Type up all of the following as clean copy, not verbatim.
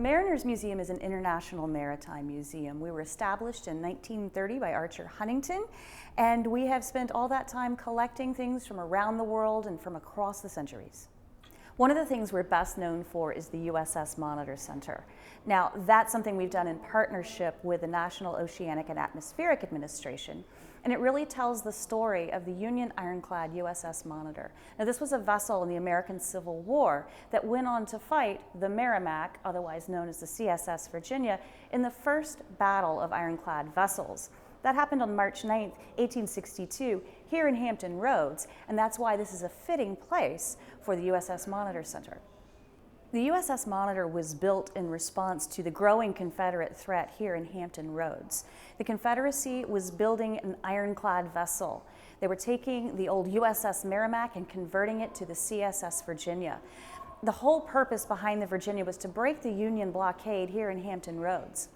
Mariners Museum is an international maritime museum. We were established in 1930 by Archer Huntington, and we have spent all that time collecting things from around the world and from across the centuries. One of the things we're best known for is the USS Monitor Center. Now, that's something we've done in partnership with the National Oceanic and Atmospheric Administration, and it really tells the story of the Union ironclad USS Monitor. Now, this was a vessel in the American Civil War that went on to fight the Merrimack, otherwise known as the CSS Virginia, in the first battle of ironclad vessels. That happened on March 9, 1862, here in Hampton Roads, and that's why this is a fitting place for the USS Monitor Center. The USS Monitor was built in response to the growing Confederate threat here in Hampton Roads. The Confederacy was building an ironclad vessel. They were taking the old USS Merrimack and converting it to the CSS Virginia. The whole purpose behind the Virginia was to break the Union blockade here in Hampton Roads.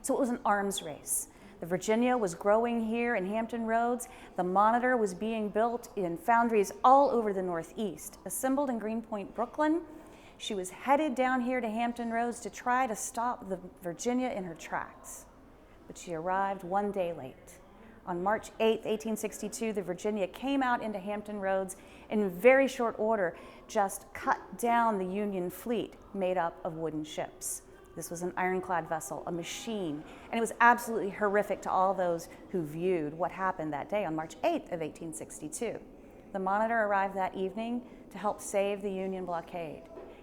So it was an arms race. The Virginia was growing here in Hampton Roads. The Monitor was being built in foundries all over the Northeast. Assembled in Greenpoint, Brooklyn, she was headed down here to Hampton Roads to try to stop the Virginia in her tracks. But she arrived one day late. On March 8, 1862, the Virginia came out into Hampton Roads and in very short order just cut down the Union fleet made up of wooden ships. This was an ironclad vessel, a machine, and it was absolutely horrific to all those who viewed what happened that day on March 8th of 1862. The Monitor arrived that evening to help save the Union blockade.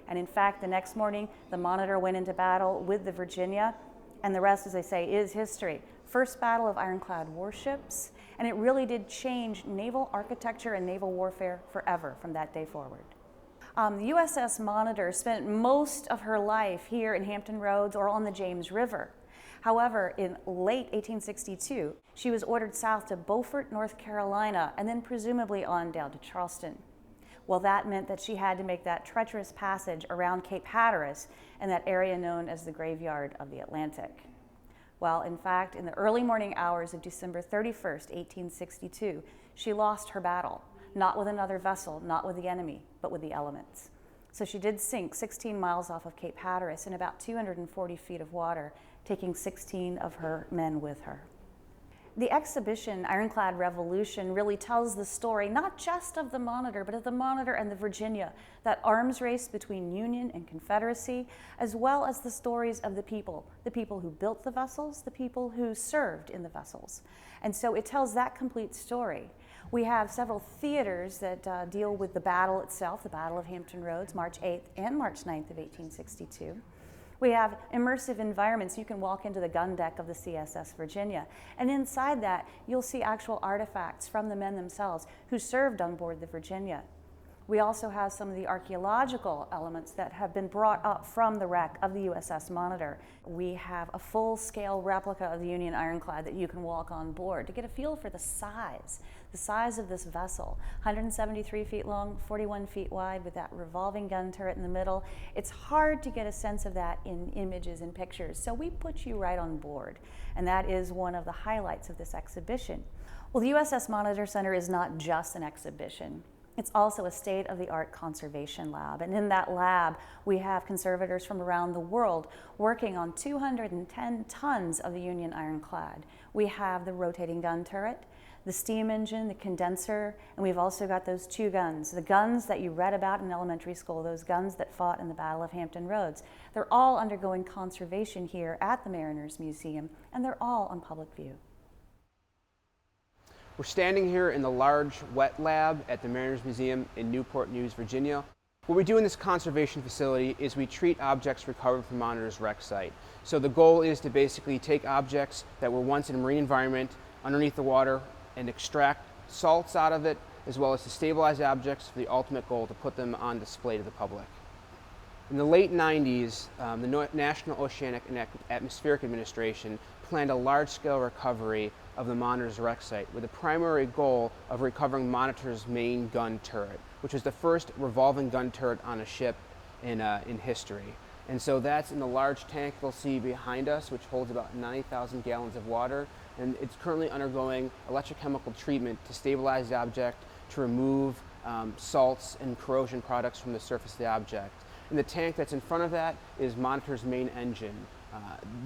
And in fact, the next morning, the Monitor went into battle with the Virginia, and the rest, as I say, is history. First battle of ironclad warships, and it really did change naval architecture and naval warfare forever from that day forward. The USS Monitor spent most of her life here in Hampton Roads or on the James River. However, in late 1862, she was ordered south to Beaufort, North Carolina, and then presumably on down to Charleston. Well, that meant that she had to make that treacherous passage around Cape Hatteras in that area known as the Graveyard of the Atlantic. Well, in fact, in the early morning hours of December 31st, 1862, she lost her battle. Not with another vessel, not with the enemy, but with the elements. So she did sink 16 miles off of Cape Hatteras in about 240 feet of water, taking 16 of her men with her. The exhibition, Ironclad Revolution, really tells the story not just of the Monitor, but of the Monitor and the Virginia, that arms race between Union and Confederacy, as well as the stories of the people who built the vessels, the people who served in the vessels. And so it tells that complete story. We have several theaters that deal with the battle itself, the Battle of Hampton Roads, March 8th and March 9th of 1862. We have immersive environments. You can walk into the gun deck of the CSS Virginia, and inside that, you'll see actual artifacts from the men themselves who served on board the Virginia. We also have some of the archaeological elements that have been brought up from the wreck of the USS Monitor. We have a full-scale replica of the Union ironclad that you can walk on board to get a feel for the size of this vessel. 173 feet long, 41 feet wide, with that revolving gun turret in the middle. It's hard to get a sense of that in images and pictures, so we put you right on board, and that is one of the highlights of this exhibition. Well, the USS Monitor Center is not just an exhibition. It's also a state-of-the-art conservation lab, and in that lab we have conservators from around the world working on 210 tons of the Union ironclad. We have the rotating gun turret, the steam engine, the condenser, and we've also got those two guns, the guns that you read about in elementary school, those guns that fought in the Battle of Hampton Roads. They're all undergoing conservation here at the Mariners Museum, and they're all on public view. We're standing here in the large wet lab at the Mariners Museum in Newport News, Virginia. What we do in this conservation facility is we treat objects recovered from Monitor's wreck site. So the goal is to basically take objects that were once in a marine environment underneath the water and extract salts out of it, as well as to stabilize objects for the ultimate goal to put them on display to the public. In the late 90s, the National Oceanic and Atmospheric Administration planned a large-scale recovery of the Monitor's wreck site with the primary goal of recovering Monitor's main gun turret, which was the first revolving gun turret on a ship in history. And so that's in the large tank you'll see behind us, which holds about 90,000 gallons of water, and it's currently undergoing electrochemical treatment to stabilize the object, to remove salts and corrosion products from the surface of the object. And the tank that's in front of that is Monitor's main engine.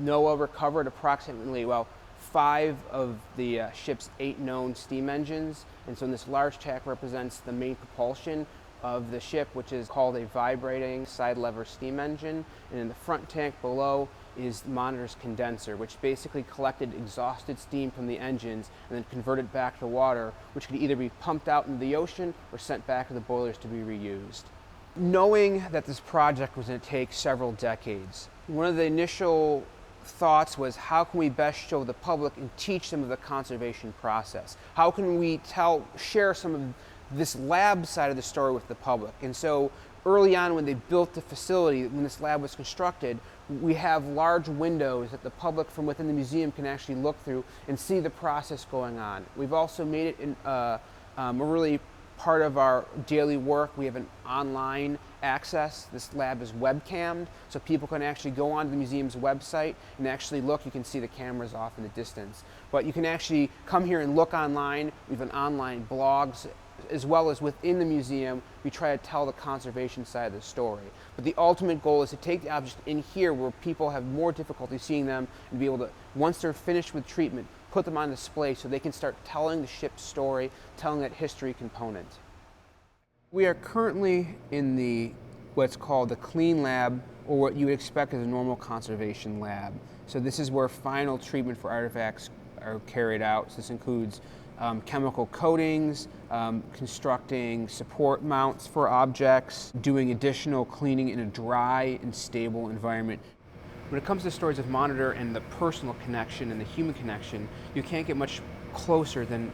NOAA recovered approximately, well, 5 of the ship's 8 known steam engines, and so this large tank represents the main propulsion of the ship, which is called a vibrating side lever steam engine. And in the front tank below is Monitor's condenser, which basically collected exhausted steam from the engines and then converted back to water, which could either be pumped out into the ocean or sent back to the boilers to be reused. Knowing that this project was going to take several decades, one of the initial thoughts was, how can we best show the public and teach them of the conservation process? How can we share some of this lab side of the story with the public? And so early on, when they built the facility, when this lab was constructed, we have large windows that the public from within the museum can actually look through and see the process going on. We've also made it a really part of our daily work. We have an online access. This lab is webcammed, so people can actually go onto the museum's website and actually look. You can see the cameras off in the distance. But you can actually come here and look online. We have an online blogs, as well as within the museum, we try to tell the conservation side of the story. But the ultimate goal is to take the objects in here where people have more difficulty seeing them and be able to, once they're finished with treatment, put them on display so they can start telling the ship's story, telling that history component. We are currently in what's called the clean lab, or what you would expect as a normal conservation lab. So this is where final treatment for artifacts are carried out. So this includes chemical coatings, constructing support mounts for objects, doing additional cleaning in a dry and stable environment. When it comes to stories of Monitor and the personal connection and the human connection, you can't get much closer than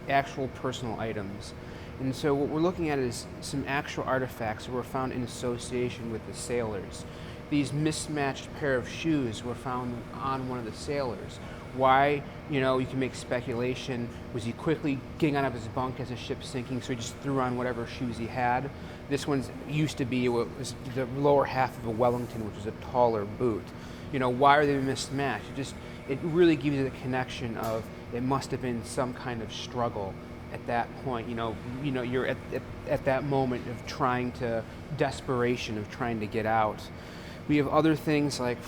actual personal items. And so what we're looking at is some actual artifacts that were found in association with the sailors. These mismatched pair of shoes were found on one of the sailors. Why? You can make speculation. Was he quickly getting out of his bunk as the ship's sinking, so he just threw on whatever shoes he had? This one used to be was the lower half of a Wellington, which was a taller boot. Why are they mismatched? It really gives you the connection of it must have been some kind of struggle at that point. You're at that moment of desperation of trying to get out. We have other things like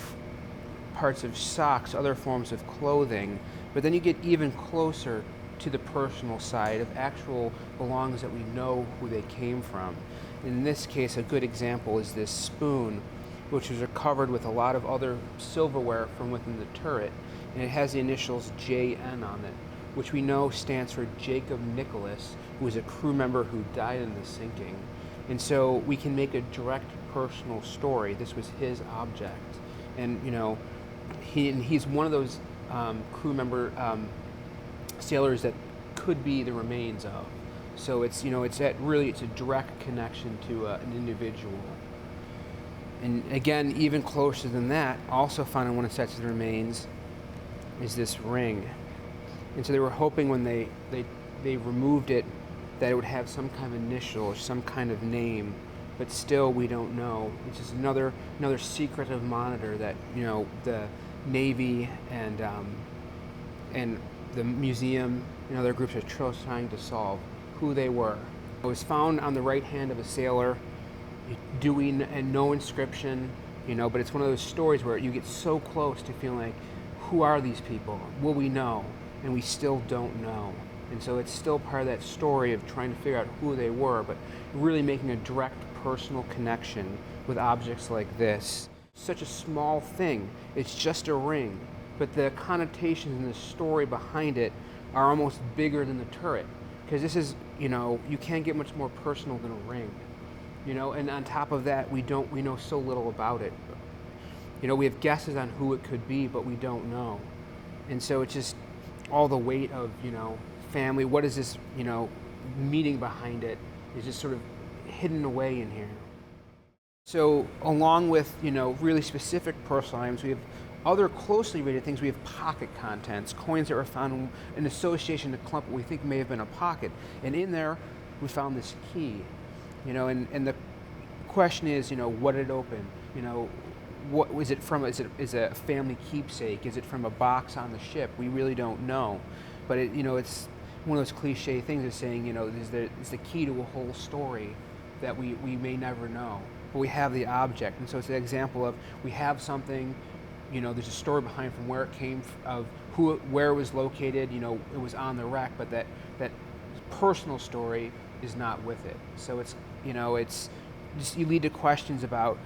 parts of socks, other forms of clothing, but then you get even closer to the personal side of actual belongings that we know who they came from. In this case, a good example is this spoon, which was recovered with a lot of other silverware from within the turret, and it has the initials JN on it, which we know stands for Jacob Nicholas, who was a crew member who died in the sinking. And so we can make a direct personal story. This was his object, and he's one of those crew member sailors that could be the remains of. So it's a direct connection to an individual. And again, even closer than that, also found in one of the sets of the remains is this ring. And so they were hoping when they removed it that it would have some kind of initial or some kind of name, but still we don't know. It's just another secret of Monitor that the Navy and the museum and other groups are trying to solve who they were. It was found on the right hand of a sailor, and no inscription, but it's one of those stories where you get so close to feeling like, who are these people? Will we know? And we still don't know. And so it's still part of that story of trying to figure out who they were, but really making a direct personal connection with objects like this. Such a small thing, it's just a ring, but the connotations and the story behind it are almost bigger than the turret. Because this is, you can't get much more personal than a ring. And on top of that, we know so little about it. We have guesses on who it could be, but we don't know. And so it's just all the weight of, family, what is this, meaning behind it is just sort of hidden away in here. So along with, really specific personal items, we have other closely rated things. We have pocket contents, coins that were found in association to clump what we think may have been a pocket. And in there, we found this key, and the question is, what did it open? What was it from? Is it a family keepsake? Is it from a box on the ship? We really don't know. But it's one of those cliche things of saying, it's the key to a whole story that we may never know. but we have the object. And so it's an example of, we have something, you know, there's a story behind from where it came, of where it was located, you know, it was on the wreck, but that personal story is not with it. So it's, you know, it's just, you lead to questions about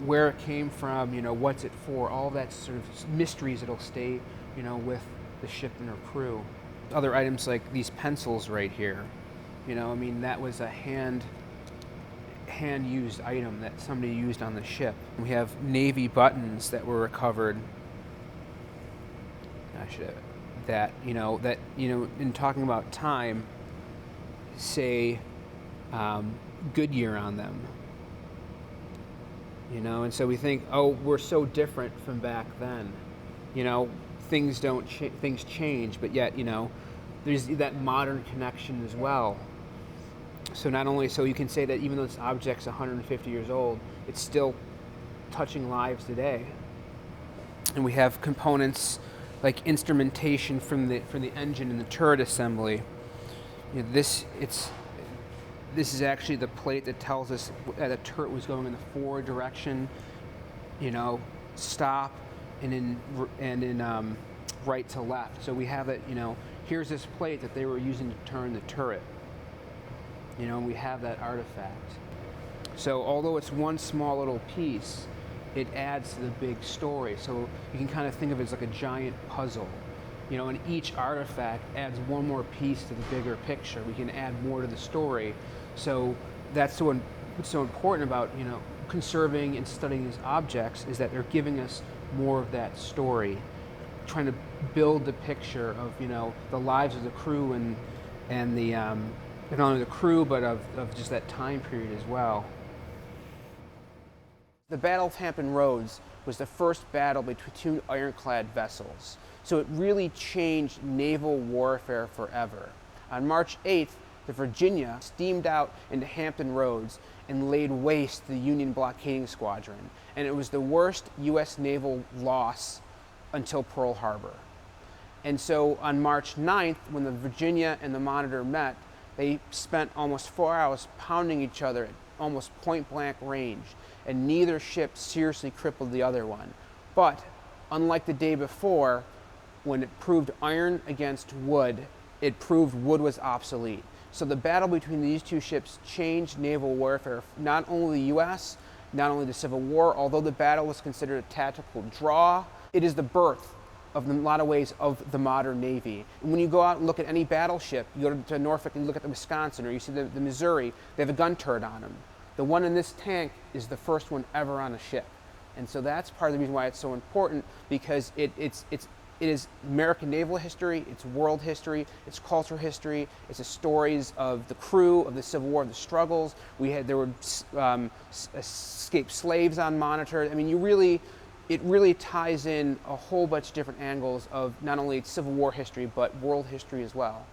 where it came from, you know, what's it for, all that sort of mysteries that'll stay, you know, with the ship and her crew. Other items like these pencils right here, you know, I mean, that was a hand-used item that somebody used on the ship. We have Navy buttons that were recovered. I should have that, you know, in talking about time, say Goodyear on them. You know, and so we think, oh, we're so different from back then. You know, things change, but yet, you know, there's that modern connection as well. So not only, so you can say that even though this object's 150 years old, it's still touching lives today. And we have components like instrumentation from the engine and the turret assembly. You know, this is actually the plate that tells us that the turret was going in the forward direction, you know, stop, and in right to left. So we have it, you know, here's this plate that they were using to turn the turret. You know, and we have that artifact. So although it's one small little piece, it adds to the big story. So you can kind of think of it as like a giant puzzle. You know, and each artifact adds one more piece to the bigger picture. We can add more to the story. So that's what's so important about, you know, conserving and studying these objects, is that they're giving us more of that story, trying to build the picture of, you know, the lives of the crew and the not only the crew, but of just that time period as well. The Battle of Hampton Roads was the first battle between two ironclad vessels. So it really changed naval warfare forever. On March 8th, the Virginia steamed out into Hampton Roads and laid waste to the Union blockading squadron. And it was the worst U.S. naval loss until Pearl Harbor. And so on March 9th, when the Virginia and the Monitor met, they spent almost 4 hours pounding each other at almost point-blank range, and neither ship seriously crippled the other one. But unlike the day before, when it proved iron against wood, it proved wood was obsolete. So the battle between these two ships changed naval warfare, not only the U.S., not only the Civil War. Although the battle was considered a tactical draw, it is the birth of, in a lot of ways, of the modern Navy. And when you go out and look at any battleship, you go to Norfolk and you look at the Wisconsin, or you see the Missouri, they have a gun turret on them. The one in this tank is the first one ever on a ship. And so that's part of the reason why it's so important, because it is American naval history, it's world history, it's cultural history, it's the stories of the crew, of the Civil War, of the struggles. There were escaped slaves on Monitor. I mean, it really ties in a whole bunch of different angles of not only Civil War history, but world history as well.